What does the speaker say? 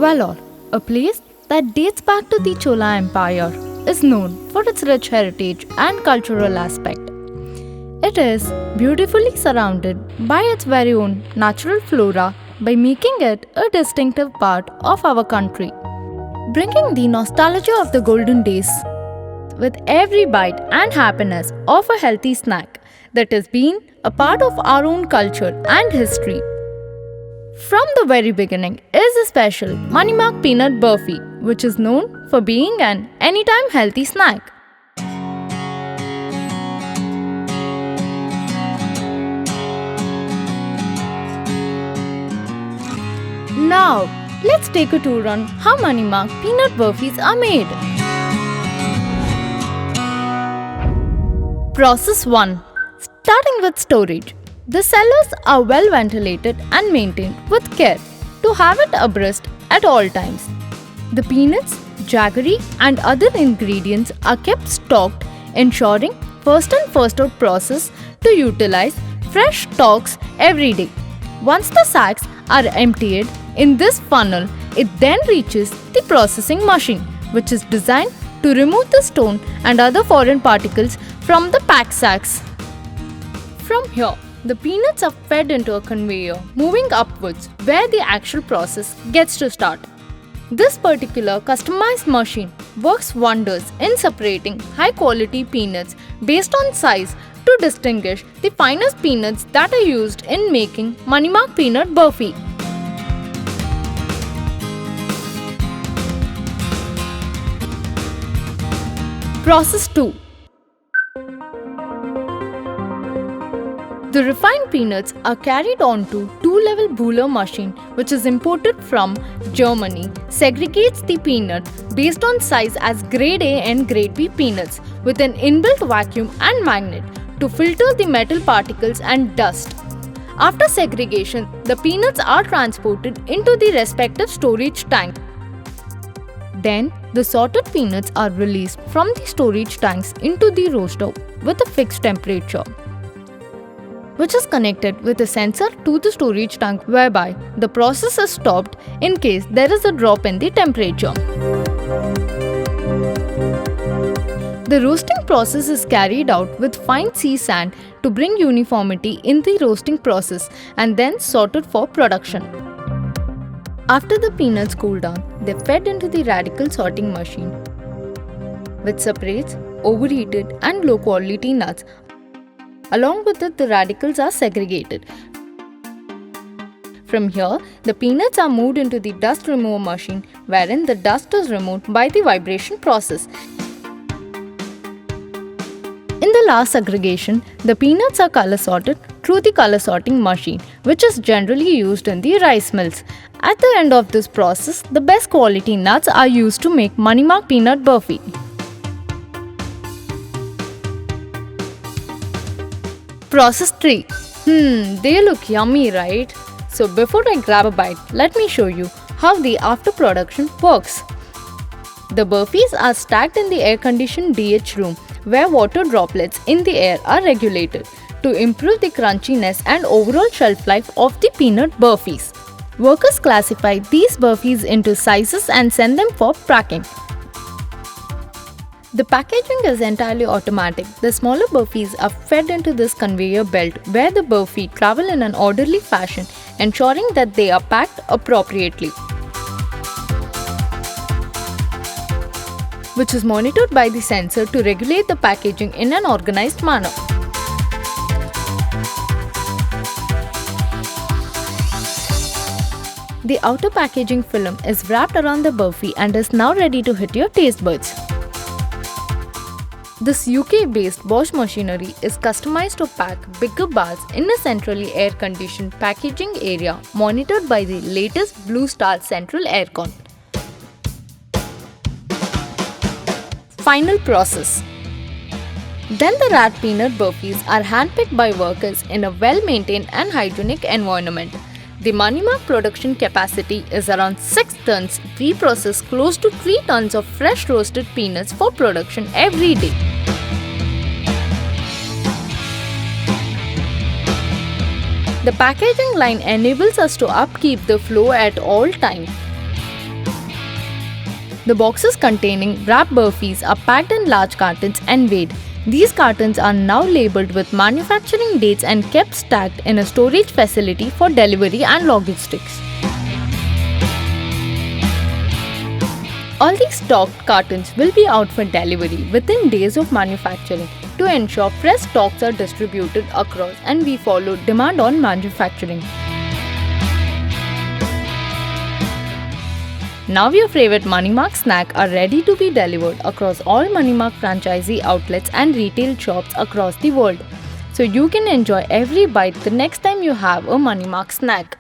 Vellore, a place that dates back to the Chola Empire, is known for its rich heritage and cultural aspect. It is beautifully surrounded by its very own natural flora by making it a distinctive part of our country, bringing the nostalgia of the golden days with every bite and happiness of a healthy snack that has been a part of our own culture and history. From the very beginning is a special Manimak peanut burfi, which is known for being an anytime healthy snack. Now, let's take a tour on how Manimak peanut burfis are made. Process 1. Starting with storage. The cellars are well ventilated and maintained with care to have it abreast at all times. The peanuts, jaggery and other ingredients are kept stocked, ensuring first in first out process to utilize fresh stocks every day. Once the sacks are emptied in this funnel, it then reaches the processing machine, which is designed to remove the stone and other foreign particles from the packed sacks. From here, the peanuts are fed into a conveyor moving upwards where the actual process gets to start. This particular customized machine works wonders in separating high quality peanuts based on size to distinguish the finest peanuts that are used in making Manimak peanut burfi. Process 2. The refined peanuts are carried onto two-level Bühler machine, which is imported from Germany, segregates the peanut based on size as grade A and grade B peanuts with an inbuilt vacuum and magnet to filter the metal particles and dust. After segregation, the peanuts are transported into the respective storage tank. Then, the sorted peanuts are released from the storage tanks into the roaster with a fixed temperature, which is connected with a sensor to the storage tank, whereby the process is stopped in case there is a drop in the temperature. The roasting process is carried out with fine sea sand to bring uniformity in the roasting process and then sorted for production. After the peanuts cool down, they are fed into the radical sorting machine, which separates overheated and low quality nuts. Along with it, the radicals are segregated. From here, the peanuts are moved into the dust remover machine, wherein the dust is removed by the vibration process. In the last segregation, the peanuts are color sorted through the color sorting machine, which is generally used in the rice mills. At the end of this process, the best quality nuts are used to make Manimak peanut burfi. Process 3. They look yummy, right? So before I grab a bite, let me show you how the after production works. The burfis are stacked in the air-conditioned DH room where water droplets in the air are regulated to improve the crunchiness and overall shelf life of the peanut burfis. Workers classify these burfis into sizes and send them for packing. The packaging is entirely automatic. The smaller burfis are fed into this conveyor belt where the burfi travel in an orderly fashion, ensuring that they are packed appropriately, which is monitored by the sensor to regulate the packaging in an organized manner. The outer packaging film is wrapped around the burfi and is now ready to hit your taste buds. This UK-based Bosch machinery is customized to pack bigger bars in a centrally air-conditioned packaging area monitored by the latest Blue Star Central Aircon. Final process. Then the rat peanut burfis are handpicked by workers in a well-maintained and hygienic environment. The Manimak production capacity is around 6 tons. We process close to 3 tons of fresh roasted peanuts for production every day. The packaging line enables us to upkeep the flow at all times. The boxes containing wrapped burfis are packed in large cartons and weighed. These cartons are now labeled with manufacturing dates and kept stacked in a storage facility for delivery and logistics. All these stocked cartons will be out for delivery within days of manufacturing to ensure fresh stocks are distributed across and we follow demand on manufacturing. Now your favorite Moneymark snack are ready to be delivered across all Moneymark franchisee outlets and retail shops across the world. So you can enjoy every bite the next time you have a Moneymark snack.